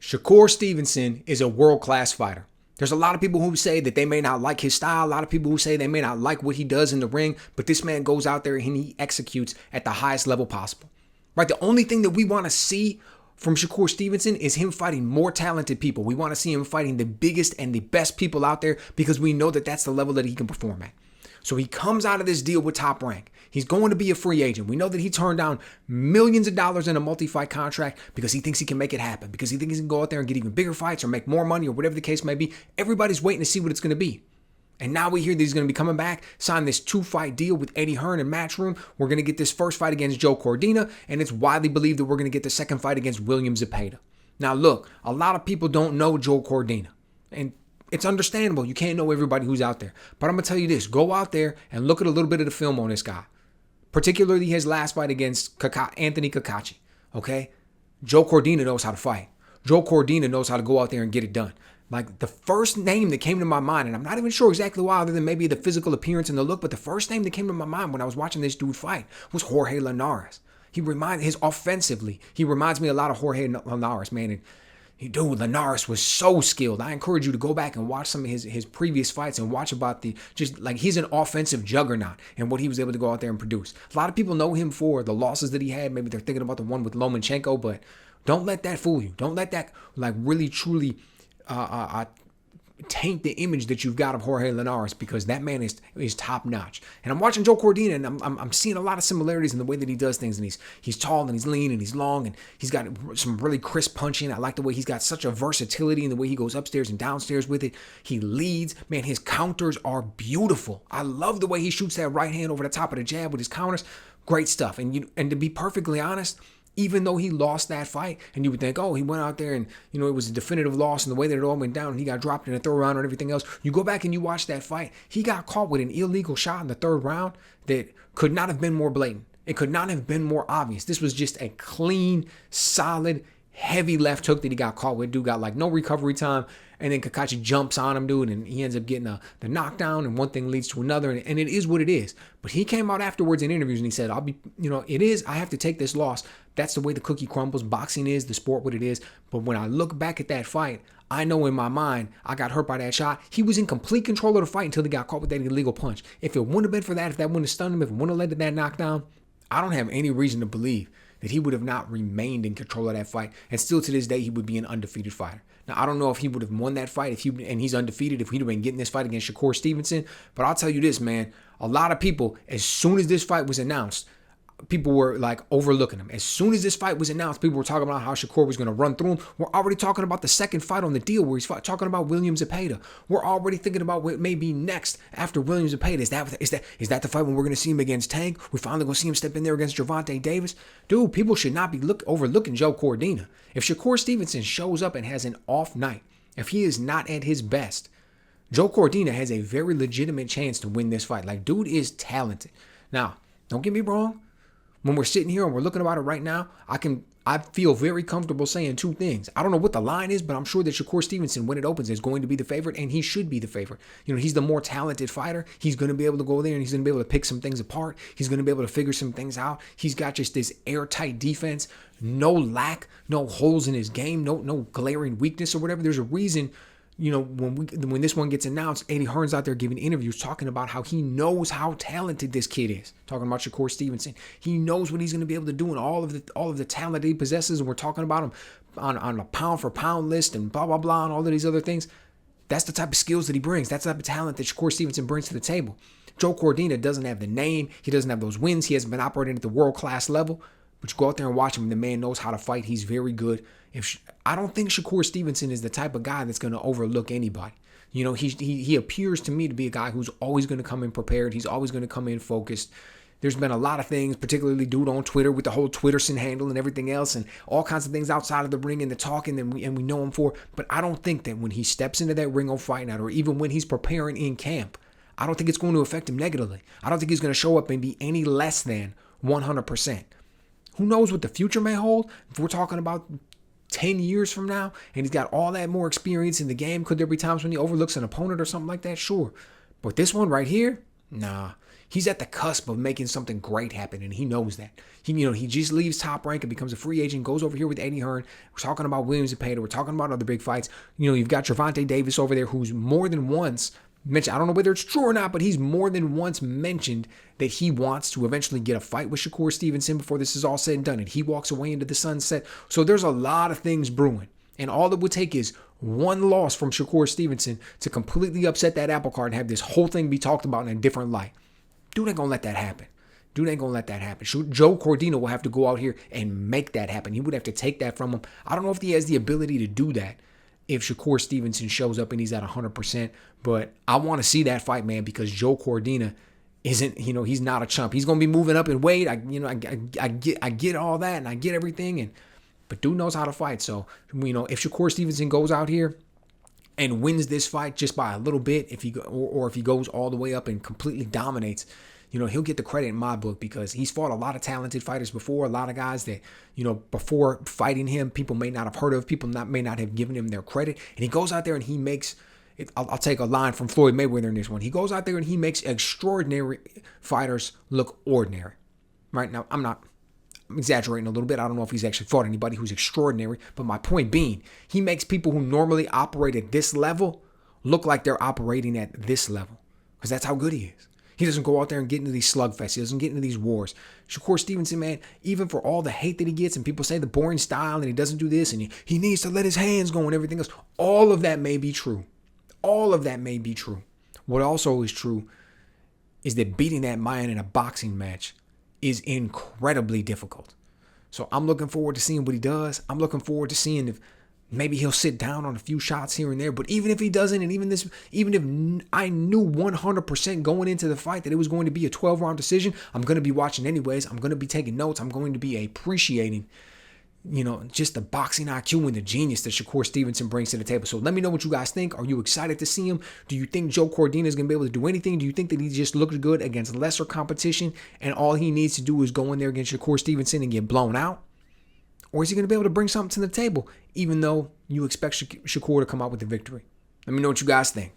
Shakur Stevenson is a world-class fighter. There's a lot of people who say that they may not like his style. A lot of people who say they may not like what he does in the ring. But this man goes out there and he executes at the highest level possible. Right? The only thing that we want to see from Shakur Stevenson is him fighting more talented people. We want to see him fighting the biggest and the best people out there because we know that that's the level that he can perform at. So he comes out of this deal with Top Rank. He's going to be a free agent. We know that he turned down millions of dollars in a multi-fight contract because he thinks he can make it happen, because he thinks he can go out there and get even bigger fights or make more money or whatever the case may be. Everybody's waiting to see what it's going to be. And now we hear that he's going to be coming back, sign this 2-fight deal with Eddie Hearn and Matchroom. We're going to get this first fight against Joe Cordina, and it's widely believed that we're going to get the second fight against William Zepeda. Now look, a lot of people don't know Joe Cordina, and it's understandable. You can't know everybody who's out there. But I'm going to tell you this. Go out there and look at a little bit of the film on this guy. Particularly his last fight against Anthony Kakachi. Okay? Joe Cordina knows how to fight. Joe Cordina knows how to go out there and get it done. Like, the first name that came to my mind, and I'm not even sure exactly why, other than maybe the physical appearance and the look, but the first name that came to my mind when I was watching this dude fight was Jorge Linares. He reminds me a lot of Jorge Linares, man. And dude, Linares was so skilled. I encourage you to go back and watch some of his previous fights and watch about he's an offensive juggernaut and what he was able to go out there and produce. A lot of people know him for the losses that he had. Maybe they're thinking about the one with Lomachenko, but don't let that fool you. Don't let that really truly taint the image that you've got of Jorge Linares, because that man is top notch. And I'm watching Joe Cordina, and I'm seeing a lot of similarities in the way that he does things. And he's tall and he's lean and he's long and he's got some really crisp punching. I like the way he's got such a versatility in the way he goes upstairs and downstairs with it. He leads. Man, his counters are beautiful. I love the way he shoots that right hand over the top of the jab with his counters. Great stuff. And to be perfectly honest, even though he lost that fight, and you would think, oh, he went out there and, it was a definitive loss, and the way that it all went down, and he got dropped in the third round and everything else. You go back and you watch that fight, he got caught with an illegal shot in the third round that could not have been more blatant. It could not have been more obvious. This was just a clean, solid, heavy left hook that he got caught with. Dude got like no recovery time. And then Kakachi jumps on him, dude, and he ends up getting the knockdown, and one thing leads to another, and it is what it is. But he came out afterwards in interviews and he said, I have to take this loss. That's the way the cookie crumbles. Boxing is the sport what it is. But when I look back at that fight, I know in my mind I got hurt by that shot. He was in complete control of the fight until he got caught with that illegal punch. If it wouldn't have been for that, if that wouldn't have stunned him, if it wouldn't have led to that knockdown, I don't have any reason to believe that he would have not remained in control of that fight. And still to this day, he would be an undefeated fighter. Now, I don't know if he would have won that fight and he's undefeated if he'd have been getting this fight against Shakur Stevenson. But I'll tell you this, man. A lot of people, as soon as this fight was announced, people were like overlooking him. As soon as this fight was announced, people were talking about how Shakur was going to run through him. We're already talking about the second fight on the deal where he's talking about William Zepeda. We're already thinking about what may be next after William Zepeda. Is that the fight when we're going to see him against Tank? We're finally going to see him step in there against Gervonta Davis? Dude, people should not be overlooking Joe Cordina. If Shakur Stevenson shows up and has an off night, if he is not at his best, Joe Cordina has a very legitimate chance to win this fight. Like, dude is talented. Now, don't get me wrong. When we're sitting here and we're looking about it right now, I feel very comfortable saying two things. I don't know what the line is, but I'm sure that Shakur Stevenson, when it opens, is going to be the favorite, and he should be the favorite. He's the more talented fighter. He's going to be able to go there and he's going to be able to pick some things apart. He's going to be able to figure some things out. He's got just this airtight defense, no lack, no holes in his game, no glaring weakness or whatever. There's a reason. When this one gets announced, Eddie Hearn's out there giving interviews talking about how he knows how talented this kid is. Talking about Shakur Stevenson. He knows what he's going to be able to do and all of the talent that he possesses. And we're talking about him on a pound for pound list and blah, blah, blah, and all of these other things. That's the type of skills that he brings. That's the type of talent that Shakur Stevenson brings to the table. Joe Cordina doesn't have the name. He doesn't have those wins. He hasn't been operating at the world-class level. But you go out there and watch him, and the man knows how to fight. He's very good. I don't think Shakur Stevenson is the type of guy that's going to overlook anybody. He appears to me to be a guy who's always going to come in prepared. He's always going to come in focused. There's been a lot of things, particularly dude on Twitter with the whole Twitterson handle and everything else, and all kinds of things outside of the ring and the talking and we know him for. But I don't think that when he steps into that ring on Fight Night, or even when he's preparing in camp, I don't think it's going to affect him negatively. I don't think he's going to show up and be any less than 100%. Who knows what the future may hold? If we're talking about 10 years from now and he's got all that more experience in the game, could there be times when he overlooks an opponent or something like that? Sure. But this one right here, nah. He's at the cusp of making something great happen, and he knows that. He just leaves Top Rank and becomes a free agent, goes over here with Eddie Hearn. We're talking about Williams and Pater. We're talking about other big fights. You've got Gervonta Davis over there, who's more than once mentioned, I don't know whether it's true or not, but he's more than once mentioned that he wants to eventually get a fight with Shakur Stevenson before this is all said and done, and he walks away into the sunset. So there's a lot of things brewing, and all it would take is one loss from Shakur Stevenson to completely upset that apple cart and have this whole thing be talked about in a different light. Dude ain't gonna let that happen. Joe Cordina will have to go out here and make that happen. He would have to take that from him. I don't know if he has the ability to do that if Shakur Stevenson shows up and he's at 100%, but I want to see that fight, man, because Joe Cordina isn't, he's not a chump. He's going to be moving up in weight. I get all that, and I get everything, but dude knows how to fight. So, if Shakur Stevenson goes out here and wins this fight just by a little bit, if he goes all the way up and completely dominates, he'll get the credit in my book, because he's fought a lot of talented fighters before, a lot of guys that, before fighting him, people may not have heard of, people may not have given him their credit. And he goes out there and he makes, I'll take a line from Floyd Mayweather in this one. He goes out there and he makes extraordinary fighters look ordinary. Right now, I'm exaggerating a little bit. I don't know if he's actually fought anybody who's extraordinary, but my point being, he makes people who normally operate at this level look like they're operating at this level, because that's how good he is. He doesn't go out there and get into these slugfests. He doesn't get into these wars. Shakur Stevenson, man, even for all the hate that he gets and people say the boring style and he doesn't do this and he needs to let his hands go and everything else, all of that may be true. What also is true is that beating that man in a boxing match is incredibly difficult. So I'm looking forward to seeing what he does. I'm looking forward to seeing if maybe he'll sit down on a few shots here and there. But even if he doesn't, and even if I knew 100% going into the fight that it was going to be a 12-round decision, I'm going to be watching anyways. I'm going to be taking notes. I'm going to be appreciating, just the boxing IQ and the genius that Shakur Stevenson brings to the table. So let me know what you guys think. Are you excited to see him? Do you think Joe Cordina is going to be able to do anything? Do you think that he just looks good against lesser competition and all he needs to do is go in there against Shakur Stevenson and get blown out? Or is he going to be able to bring something to the table, even though you expect Shakur to come out with the victory? Let me know what you guys think.